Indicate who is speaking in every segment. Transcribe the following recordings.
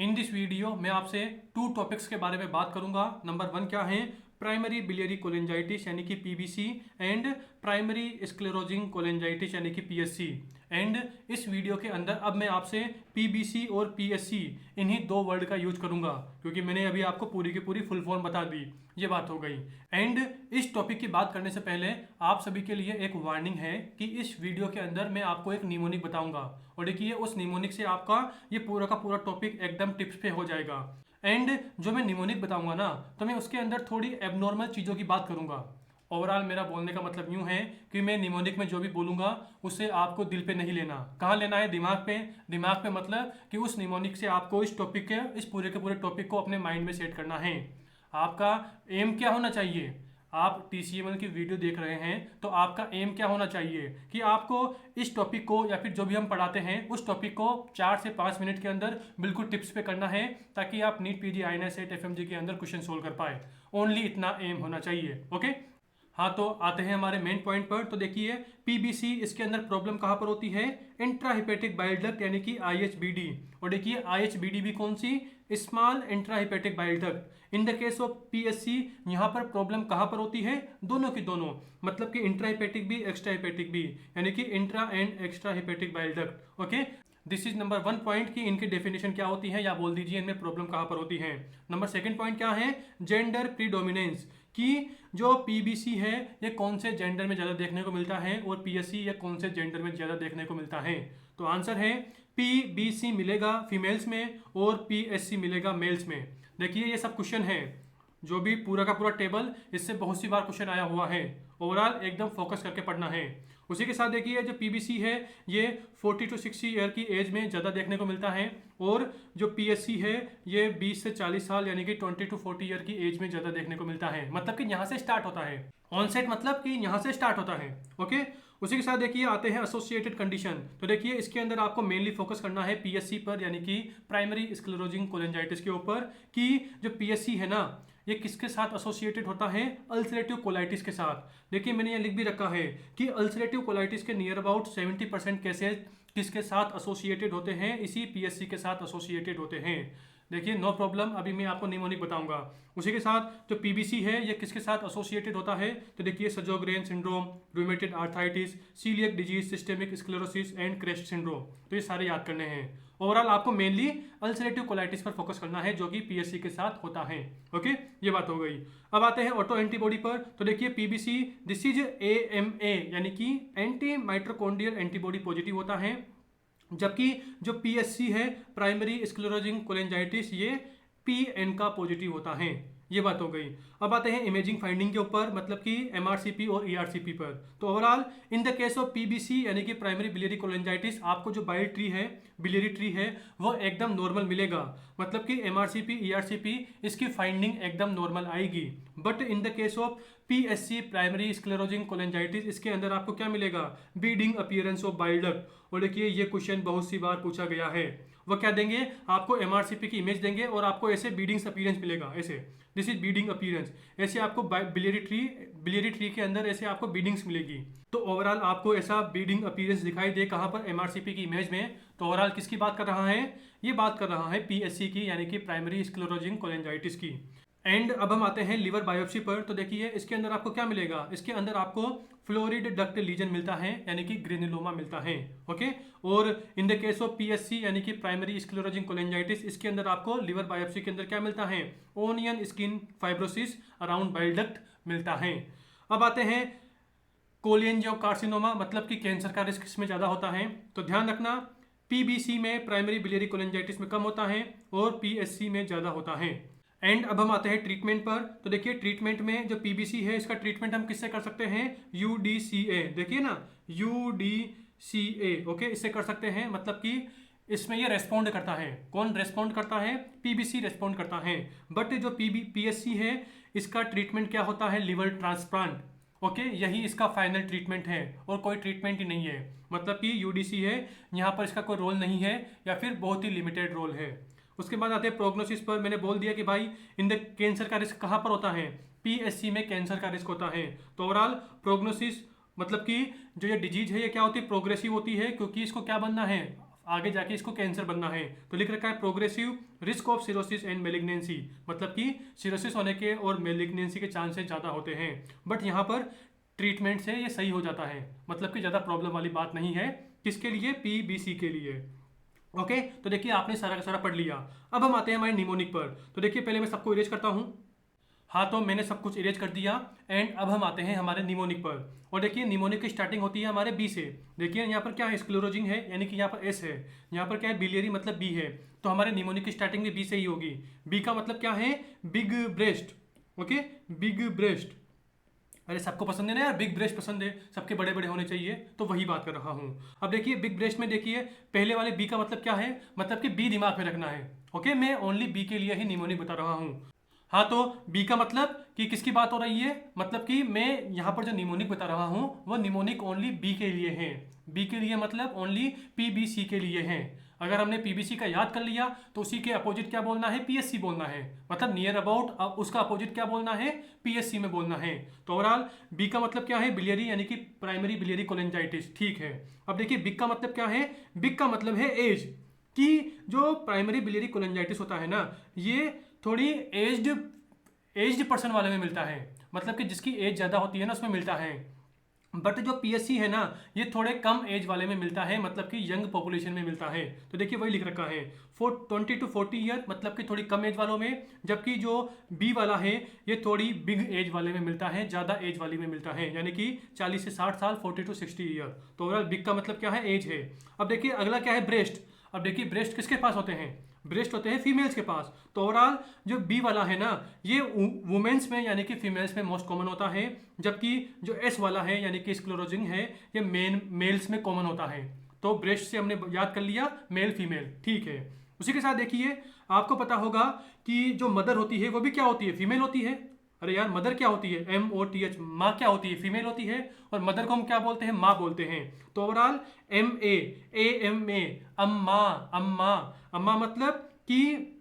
Speaker 1: In this video मैं आपसे to topics के बारे में बात करूंगा। नंबर वन क्या है, प्राइमरी बिलियरी कोलेंजाइटिस यानी कि PBC and primary sclerosing cholangitis यानी कि पीएससी। एंड इस वीडियो के अंदर अब मैं आपसे पीबीसी और पीएससी इन्हीं दो वर्ड का यूज करूंगा क्योंकि मैंने अभी आपको पूरी की पूरी फुल फॉर्म बता दी। ये बात हो गई। एंड इस टॉपिक की बात करने से पहले आप सभी के लिए एक वार्निंग है कि इस वीडियो के अंदर मैं आपको एक निमोनिक बताऊंगा और देखिए उस निमोनिक से आपका ये पूरा का पूरा टॉपिक एकदम टिप्स पे हो जाएगा। एंड जो मैं निमोनिक बताऊंगा ना तो मैं उसके अंदर थोड़ी एबनॉर्मल चीज़ों की बात करूंगा। ओवरऑल मेरा बोलने का मतलब यूं है कि मैं निमोनिक में जो भी बोलूंगा उससे आपको दिल पे नहीं लेना। कहाँ लेना है? दिमाग पे। दिमाग पे मतलब कि उस निमोनिक से आपको इस टॉपिक के इस पूरे के पूरे टॉपिक को अपने माइंड में सेट करना है। आपका एम क्या होना चाहिए? आप टीसीएमएल की वीडियो देख रहे हैं तो आपका एम क्या होना चाहिए कि आपको इस टॉपिक को या फिर जो भी हम पढ़ाते हैं उस टॉपिक को 4 से 5 मिनट के अंदर बिल्कुल टिप्स पे करना है ताकि आप NEET PG INS CET FMG के अंदर क्वेश्चन सोल्व कर पाए। ओनली इतना एम होना चाहिए। ओके, हाँ तो आते हैं हमारे मेन पॉइंट पर। तो देखिए पीबीसी, इसके अंदर प्रॉब्लम कहाँ पर होती है? इंट्राहिपेटिक बाइल डक्ट यानी कि आईएचबीडी। और देखिए आईएचबीडी भी कौन सी? Small intrahepatic bile duct. In the case of PSC यहाँ पर प्रॉब्लम कहाँ पर होती है? दोनों की दोनों, मतलब कि इंट्राहिपेटिक भी एक्स्ट्राहिपेटिक भी, यानी कि intra and extra hepatic bile duct. Okay, this is number one point कि इनकी डेफिनेशन क्या होती है या बोल दीजिए इनमें प्रॉब्लम कहाँ पर होती है। नंबर सेकंड पॉइंट क्या है? जेंडर प्रीडोमिनेंस, कि जो पीबीसी है ये कौन से जेंडर में ज़्यादा देखने को मिलता है और पीएससी ये कौन से जेंडर में ज़्यादा देखने को मिलता है। तो आंसर है पीबीसी मिलेगा फीमेल्स में और पीएससी मिलेगा मेल्स में। देखिए ये सब क्वेश्चन है, जो भी पूरा का पूरा टेबल, इससे बहुत सी बार क्वेश्चन आया हुआ है। ओवरऑल एकदम फोकस करके पढ़ना है। उसी के साथ देखिए जो पीबीसी है ये 40 to 60 ईयर की एज में ज़्यादा देखने को मिलता है और जो पीएससी है ये 20 से 40 साल यानी कि 20 to 40 ईयर की एज में ज़्यादा देखने को मिलता है। मतलब कि यहाँ से स्टार्ट होता है ऑनसेट, मतलब कि यहाँ से स्टार्ट होता है। ओके, उसी के साथ देखिए आते हैं एसोसिएटेड कंडीशन। तो देखिए इसके अंदर आपको मेनली फोकस करना है पीएससी पर यानी कि प्राइमरी स्क्लेरोजिंग कोलेंजाइटिस के ऊपर, कि जो पीएससी है ना ये किसके साथ एसोसिएटेड होता है? अल्सरेटिव कोलाइटिस के साथ। देखिए मैंने ये लिख भी रखा है कि अल्सरेटिव कोलाइटिस के नियर अबाउट 70% केसेस किसके साथ एसोसिएटेड होते हैं? इसी पीएससी के साथ एसोसिएटेड होते हैं। देखिए नो प्रॉब्लम, अभी मैं आपको निमोनिक बताऊंगा। उसी के साथ जो पीबीसी है ये किसके साथ एसोसिएटेड होता है? तो देखिए Sjogren syndrome, rheumatoid arthritis, coeliac disease, systemic sclerosis and CREST syndrome. तो ये सारे याद करने हैं। ओवरऑल आपको मेनली अल्सरेटिव कोलाइटिस पर फोकस करना है जो कि पीएससी के साथ होता है। ओके, ये बात हो गई। अब आते हैं ऑटो एंटीबॉडी पर। तो देखिए पीबीसी दिस इज एएमए यानी कि एंटी माइट्रोकॉन्ड्रियल एंटीबॉडी पॉजिटिव होता है, जबकि जो पीएससी है प्राइमरी स्क्लेरोजिंग कोलेंजाइटिस ये पीएन का पॉजिटिव होता है। ये बात हो गई। अब आते हैं इमेजिंग फाइंडिंग के ऊपर, मतलब कि एमआरसीपी और ईआरसीपी पर। तो overall in the case of PBC यानी कि प्राइमरी बिलियरी कोलेंजाइटिस आपको जो बाइल ट्री है, बिलियरी ट्री है, वो एकदम नॉर्मल मिलेगा। मतलब कि एमआरसीपी ईआरसीपी इसकी फाइंडिंग एकदम नॉर्मल आएगी। But in the case of PSC primary sclerosing cholangitis इसके अंदर आपको क्या मिलेगा? Beading appearance of bile duct. और देखिए ये क्वेश्चन बहुत सी बार पूछा गया है। वो क्या देंगे आपको? एमआरसीपी की इमेज देंगे और आपको ऐसे बीडिंग अपीयरेंस मिलेगा, ऐसे दिस इज बीडिंग अपीयरेंस। ऐसे आपको बिलियरी ट्री के अंदर ऐसे आपको बीडिंग्स मिलेगी। तो ओवरऑल आपको ऐसा बीडिंग अपीयरेंस दिखाई दे कहाँ पर? एमआरसीपी की इमेज में। तो ओवरऑल किसकी बात कर रहा है? ये बात कर रहा है पीएससी की यानी कि प्राइमरी स्क्लेरोजिंग कोलेंजाइटिस की। एंड अब हम आते हैं लिवर बायोप्सी पर। तो देखिए इसके अंदर आपको क्या मिलेगा? इसके अंदर आपको फ्लोरिड डक्ट लीजन मिलता है यानी कि ग्रेनुलोमा मिलता है। ओके, और इन द केस ऑफ पीएससी यानी कि प्राइमरी स्क्लेरोजिंग कोलेंजाइटिस इसके अंदर आपको लिवर बायोप्सी के अंदर क्या मिलता है? Onion skin fibrosis around bile duct मिलता है। अब आते हैं कोलियंजियोकार्सिनोमा, मतलब कि कैंसर का रिस्क इसमें ज़्यादा होता है। तो ध्यान रखना पीबीसी में प्राइमरी बिलियरी कोलेंजाइटिस में कम होता है और पीएससी में ज़्यादा होता है। एंड अब हम आते हैं ट्रीटमेंट पर। तो देखिए ट्रीटमेंट में जो पीबीसी है इसका ट्रीटमेंट हम किससे कर सकते हैं? यूडीसीए, देखिए ना यूडीसीए। ओके, इससे कर सकते हैं, मतलब कि इसमें ये रेस्पॉन्ड करता है। कौन रेस्पॉन्ड करता है? पीबीसी रेस्पॉन्ड करता है। बट जो पीएससी है इसका ट्रीटमेंट क्या होता है? Liver transplant. ओके, यही इसका फाइनल ट्रीटमेंट है और कोई ट्रीटमेंट ही नहीं है। मतलब कि यूडीसी है यहाँ पर इसका कोई रोल नहीं है या फिर बहुत ही लिमिटेड रोल है। उसके बाद आते हैं प्रोग्नोसिस पर। मैंने बोल दिया कि भाई इन द कैंसर का रिस्क कहाँ पर होता है? पीएससी में कैंसर का रिस्क होता है। तो ओवरऑल प्रोग्नोसिस मतलब कि जो ये डिजीज है ये क्या होती है? प्रोग्रेसिव होती है, क्योंकि इसको क्या बनना है? आगे जाके इसको कैंसर बनना है। तो लिख रखा है progressive risk of cirrhosis and malignancy, मतलब कि सिरोसिस होने के और मेलिग्नेंसी के चांसेस ज़्यादा होते हैं, बट यहाँ पर ट्रीटमेंट से ये सही हो जाता है, मतलब कि ज़्यादा प्रॉब्लम वाली बात नहीं है। किसके लिए? पीबीसी के लिए। ओके, तो देखिए आपने सारा का सारा पढ़ लिया। अब हम आते हैं हमारे निमोनिक पर। तो देखिए पहले मैं सबको इरेज करता हूँ। हाँ, तो मैंने सब कुछ इरेज कर दिया एंड अब हम आते हैं हमारे निमोनिक पर। और देखिए निमोनिक की स्टार्टिंग होती है हमारे बी से। देखिए यहाँ पर क्या है? स्क्लेरोजिंग है, यानी कि यहाँ पर एस है। यहाँ पर क्या है? बिलियरी मतलब बी है। तो हमारे निमोनिक की स्टार्टिंग भी बी से ही होगी। बी का मतलब क्या है? Big breast. Okay, big breast. अरे सबको पसंद है ना यार, बिग ब्रेस्ट पसंद है, सबके बड़े बड़े होने चाहिए, तो वही बात कर रहा हूँ। अब देखिए बिग ब्रेस्ट में देखिए पहले वाले बी का मतलब क्या है? मतलब कि बी दिमाग में रखना है। ओके, मैं ओनली बी के लिए ही निमोनिक बता रहा हूँ। हाँ, तो बी का मतलब कि किसकी बात हो रही है? मतलब कि मैं यहाँ पर जो निमोनिक बता रहा हूँ वो निमोनिक ओनली बी के लिए है। बी के लिए मतलब ओनली पीबीसी के लिए है। अगर हमने पीबीसी का याद कर लिया तो उसी के अपोजिट क्या बोलना है? पीएससी बोलना है, मतलब नियर अबाउट उसका अपोजिट क्या बोलना है? पीएससी में बोलना है। तो ओवरऑल बी का मतलब क्या है? बिलियरी, यानी कि प्राइमरी बिलियरी कोलेंजाइटिस। ठीक है, अब देखिए बिग का मतलब क्या है? बिग का मतलब है एज, कि जो प्राइमरी बिलियरी कोलेंजाइटिस होता है ना, ये थोड़ी एज्ड पर्सन वाले में मिलता है, मतलब कि जिसकी एज ज़्यादा होती है ना उसमें मिलता है। बट जो पीएससी है ना, ये थोड़े कम एज वाले में मिलता है, मतलब कि यंग पॉपुलेशन में मिलता है। तो देखिए वही लिख रखा है 20 to 40 ईयर, मतलब कि थोड़ी कम एज वालों में। जबकि जो बी वाला है ये थोड़ी बिग एज वाले में मिलता है, ज़्यादा एज वाली में मिलता है, यानी कि 40 से 60 साल, 40 to 60 ईयर। तो ओवरऑल बिग का मतलब क्या है? एज है। अब देखिए अगला क्या है? ब्रेस्ट। अब देखिए ब्रेस्ट किसके पास होते हैं? ब्रेस्ट होते हैं फीमेल्स के पास। तो ओवरऑल जो बी वाला है ना, ये वुमेन्स में यानी कि फीमेल्स में मोस्ट कॉमन होता है। जबकि जो एस वाला है यानी कि स्क्लेरोजिंग है, ये मेल्स में कॉमन होता है। तो ब्रेस्ट से हमने याद कर लिया मेल फीमेल। ठीक है, उसी के साथ देखिए आपको पता होगा कि जो मदर होती है वो भी क्या होती है? फीमेल होती है। अरे यार मदर क्या होती है? MOTH। माँ क्या होती है? फीमेल होती है। और मदर को हम क्या बोलते हैं? माँ बोलते हैं। तो ओवरऑल MAAMA, अम्मा। अम्मा, अम्मा मतलब कि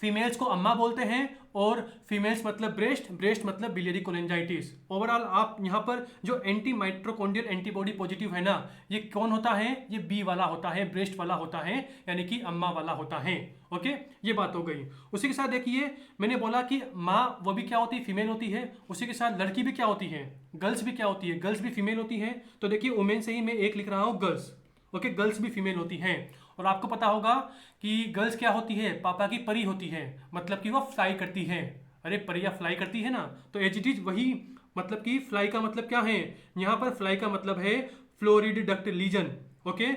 Speaker 1: फीमेल्स को अम्मा बोलते हैं, और फीमेल्स मतलब ब्रेस्ट, ब्रेस्ट मतलब बिलियरी कोलेंजाइटिस। ओवरऑल आप यहाँ पर जो एंटी माइट्रोकॉन्ड्रियल एंटीबॉडी पॉजिटिव है ना, ये कौन होता है? ये बी वाला होता है, ब्रेस्ट वाला होता है, यानी कि अम्मा वाला होता है। ओके, ये बात हो गई। उसी के साथ देखिए मैंने बोला कि माँ वो भी क्या होती है? फीमेल होती है। उसी के साथ लड़की भी क्या होती है? गर्ल्स भी क्या होती है? गर्ल्स भी फीमेल होती है। तो देखिए वुमेन से ही मैं एक लिख रहा हूँ गर्ल्स। ओके, गर्ल्स भी फीमेल होती हैं। और आपको पता होगा कि गर्ल्स क्या होती है? पापा की परी होती है, मतलब कि वो फ्लाई करती है। अरे परियां फ्लाई करती है ना, तो एज इट इज वही, मतलब कि फ्लाई का मतलब क्या है? यहाँ पर फ्लाई का मतलब है florid duct lesion. Okay,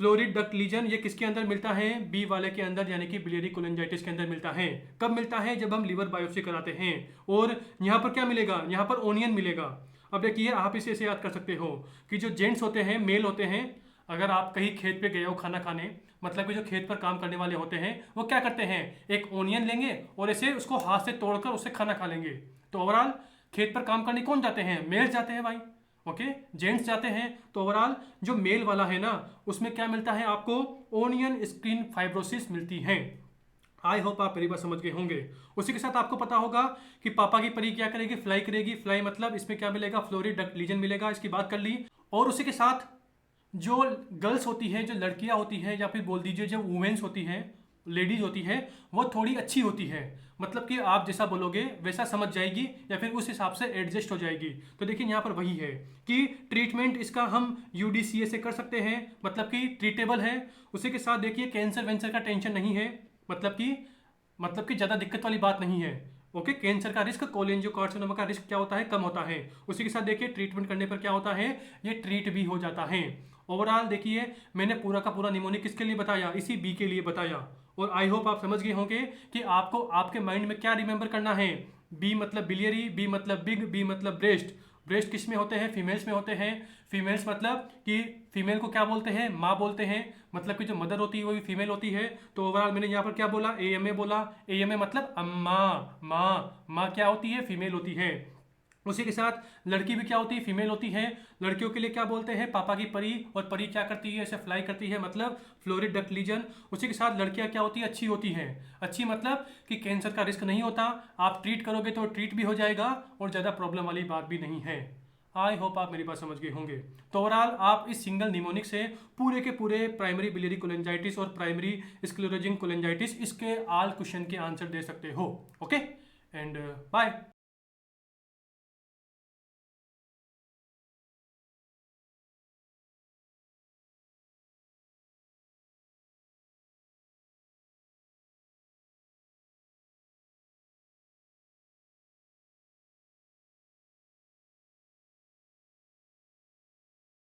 Speaker 1: florid duct lesion ये किसके अंदर मिलता है? बी वाले के अंदर, यानी कि बिलियरी कोलेंजाइटिस के अंदर मिलता है। कब मिलता है? जब हम लिवर बायोप्सी कराते हैं। और यहाँ पर क्या मिलेगा? यहाँ पर ओनियन मिलेगा। अब देखिए आप इसे ऐसे याद कर सकते हो कि जो जेंट्स होते हैं, मेल होते हैं, अगर आप कहीं खेत पे गए हो खाना खाने, मतलब कि जो खेत पर काम करने वाले होते हैं वो क्या करते हैं? एक ओनियन लेंगे और ऐसे उसको हाथ से तोड़कर उससे खाना खा लेंगे। तो ओवरऑल खेत पर काम करने कौन जाते हैं? मेल जाते हैं भाई। ओके, जेंट्स जाते हैं। तो ओवरऑल जो मेल वाला है ना, उसमें क्या मिलता है आपको? ओनियन स्किन फाइब्रोसिस मिलती है। आई होप आप मेरी बात समझ गए होंगे। उसी के साथ आपको पता होगा कि पापा की परी क्या करेगी? फ्लाई करेगी। फ्लाई मतलब इसमें क्या मिलेगा? फ्लोरिड डक्ट लीजन मिलेगा, इसकी बात कर ली। और उसी के साथ जो गर्ल्स होती है, जो लड़कियां होती हैं, या फिर बोल दीजिए जो वुमेन्स होती हैं, लेडीज होती है, वो थोड़ी अच्छी होती है, मतलब कि आप जैसा बोलोगे वैसा समझ जाएगी, या फिर उस हिसाब से एडजस्ट हो जाएगी। तो देखिए यहाँ पर वही है कि ट्रीटमेंट इसका हम UDCA से कर सकते हैं, मतलब कि ट्रीटेबल है। उसी के साथ देखिए कैंसर वेंसर का टेंशन नहीं है, मतलब कि ज़्यादा दिक्कत वाली बात नहीं है। ओके, कैंसर का रिस्क, कोलेंजियोकार्सिनोमा का रिस्क क्या होता है? कम होता है। उसी के साथ देखिए ट्रीटमेंट करने पर क्या होता है? ये ट्रीट भी हो जाता है। ओवरऑल देखिए मैंने पूरा का पूरा निमोनिक किसके लिए बताया? इसी बी के लिए बताया। और आई होप आप समझ गए होंगे कि आपको आपके माइंड में क्या रिमेंबर करना है। बी मतलब बिलियरी, बी मतलब बिग, बी मतलब ब्रेस्ट। ब्रेस्ट किस में होते हैं? फीमेल्स में होते हैं। फीमेल्स मतलब कि फीमेल को क्या बोलते हैं? माँ बोलते हैं, मतलब कि जो मदर होती है वो भी फीमेल होती है। तो ओवरऑल मैंने यहाँ पर क्या बोला? AMA बोला। AMA मतलब अम्मा। माँ क्या होती है? फीमेल होती है। उसी के साथ लड़की भी क्या होती है? फीमेल होती है। लड़कियों के लिए क्या बोलते हैं? पापा की परी। और परी क्या करती है? ऐसे फ्लाई करती है, मतलब फ्लोरिड डक्ट लीजन। उसी के साथ लड़कियां क्या होती है? अच्छी होती हैं। अच्छी मतलब कि कैंसर का रिस्क नहीं होता, आप ट्रीट करोगे तो ट्रीट भी हो जाएगा और ज़्यादा प्रॉब्लम वाली बात भी नहीं है। आई होप आप मेरी बात समझ गए होंगे। तो ओवरऑल आप इस सिंगल निमोनिक से पूरे के पूरे प्राइमरी बिलियरी कोलेंजाइटिस और प्राइमरी स्क्लेरोजिंग कोलेंजाइटिस इसके ऑल क्वेश्चन के आंसर दे सकते हो। Okay and bye.